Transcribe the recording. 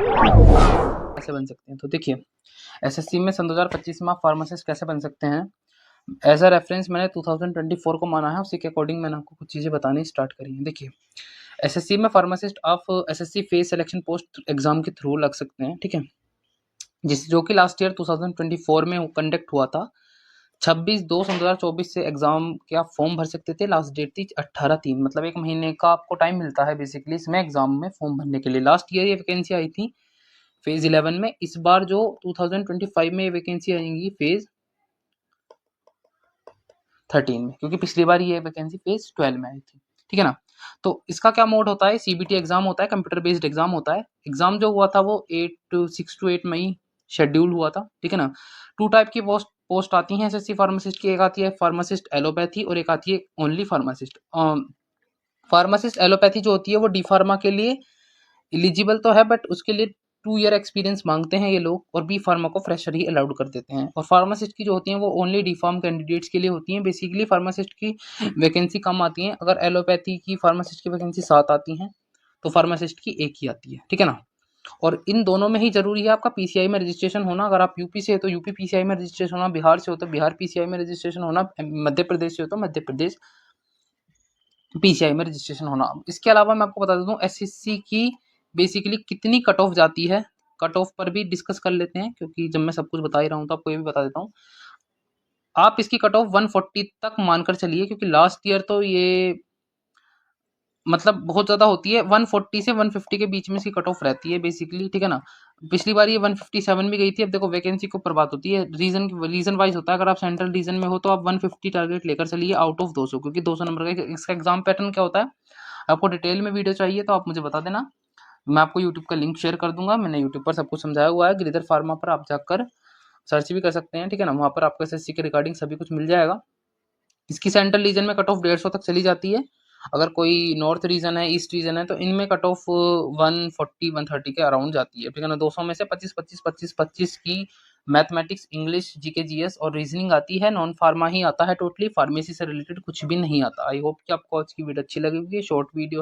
कैसे बन सकते हैं। तो देखिए एसएससी में सन 2025 में आप फार्मासिस्ट कैसे बन सकते हैं, एज अ रेफरेंस मैंने 2024 को माना है, उसी के अकॉर्डिंग मैंने आपको कुछ चीज़ें बतानी स्टार्ट करी हैं। देखिए एसएससी में फार्मासिस्ट आप SSC phase selection post exam के थ्रू लग सकते हैं, ठीक है, जो कि लास्ट ईयर 2024 में कंडक्ट हुआ था। 26/2/2024 से एग्जाम के आप फॉर्म भर सकते थे। लास्ट डेट थी 18/3, मतलब 1 महीने का आपको टाइम मिलता है बेसिकली इसमें एग्जाम में फॉर्म भरने के लिए। लास्ट ईयर ये वैकेंसी आई थी फेज 11 में, इस बार जो 2025 में ये वैकेंसी आएंगी फेज 13 में, क्योंकि पिछली बार ये वैकेंसी फेज 12 में आई थी, ठीक है ना। तो इसका क्या मोड होता है, सीबीटी एग्जाम होता है, कंप्यूटर बेस्ड एग्जाम होता है। एग्जाम जो हुआ था वो 6 to 8 मई शेड्यूल हुआ था, ठीक है ना। 2 टाइप की पोस्ट आती हैं एसएससी फार्मासिस्ट की, एक आती है फार्मासिस्ट एलोपैथी और एक आती है ओनली फार्मासिस्ट। फार्मासिस्ट एलोपैथी जो होती है वो डी फार्मा के लिए एलिजिबल तो है, बट उसके लिए 2 ईयर एक्सपीरियंस मांगते हैं ये लोग, और बी फार्मा को फ्रेशर ही अलाउड कर देते हैं। और फार्मासिस्ट की जो होती हैं वो ओनली डी फार्म कैंडिडेट्स के लिए होती हैं। बेसिकली फार्मासिस्ट की वैकेंसी कम आती हैं। अगर एलोपैथी की फार्मासिस्ट की वैकेंसी 7 आती हैं तो फार्मासिस्ट की 1 ही आती है, ठीक है ना। और इन दोनों में ही जरूरी है आपका पीसीआई में रजिस्ट्रेशन होना। अगर आप यूपी से हो तो यूपी पीसीआई में रजिस्ट्रेशन होना, बिहार से हो तो बिहार पीसीआई में रजिस्ट्रेशन होना, मध्य प्रदेश से हो तो मध्य प्रदेश पीसीआई में रजिस्ट्रेशन होना। इसके अलावा मैं आपको बता देता हूँ एसएससी की बेसिकली कितनी कट ऑफ जाती है, कट ऑफ पर भी डिस्कस कर लेते हैं, क्योंकि जब मैं सब कुछ बता ही रहा हूँ तो आपको ये भी बता देता हूँ। आप इसकी कट ऑफ 140 तक मानकर चलिए, क्योंकि लास्ट ईयर तो ये मतलब बहुत ज्यादा होती है। 140 से 150 के बीच में इसकी कट ऑफ रहती है बेसिकली, ठीक है ना। पिछली बार ये 157 भी गई थी। अब देखो वैकेंसी के ऊपर बात होती है, रीजन वाइज होता है। अगर आप सेंट्रल रीजन में हो तो आप 150 टारगेट लेकर चलिए आउट ऑफ 200, क्योंकि 200 नंबर का इसका एग्जाम पैटर्न क्या होता है। आपको डिटेल में वीडियो चाहिए तो आप मुझे बता देना, मैं आपको यूट्यूब का लिंक शेयर कर दूंगा। मैंने यूट्यूब पर सब कुछ समझाया हुआ है। गिरिधर फार्मा पर आप जाकर सर्च भी कर सकते हैं, ठीक है ना। वहाँ पर आपको एसएससी के रिगार्डिंग सभी कुछ मिल जाएगा। इसकी सेंट्रल रीजन में कट ऑफ 150 तक चली जाती है। अगर कोई नॉर्थ रीजन है, ईस्ट रीजन है, तो इनमें कट ऑफ 140 130 के अराउंड जाती है, ठीक है ना। 200 में से 25 25 25 25 की मैथमेटिक्स, इंग्लिश, जीके, जीएस और रीजनिंग आती है। नॉन फार्मा ही आता है टोटली, फार्मेसी से रिलेटेड कुछ भी नहीं आता। आई होप कि आपको आज की वीडियो अच्छी लगी होगी। Short video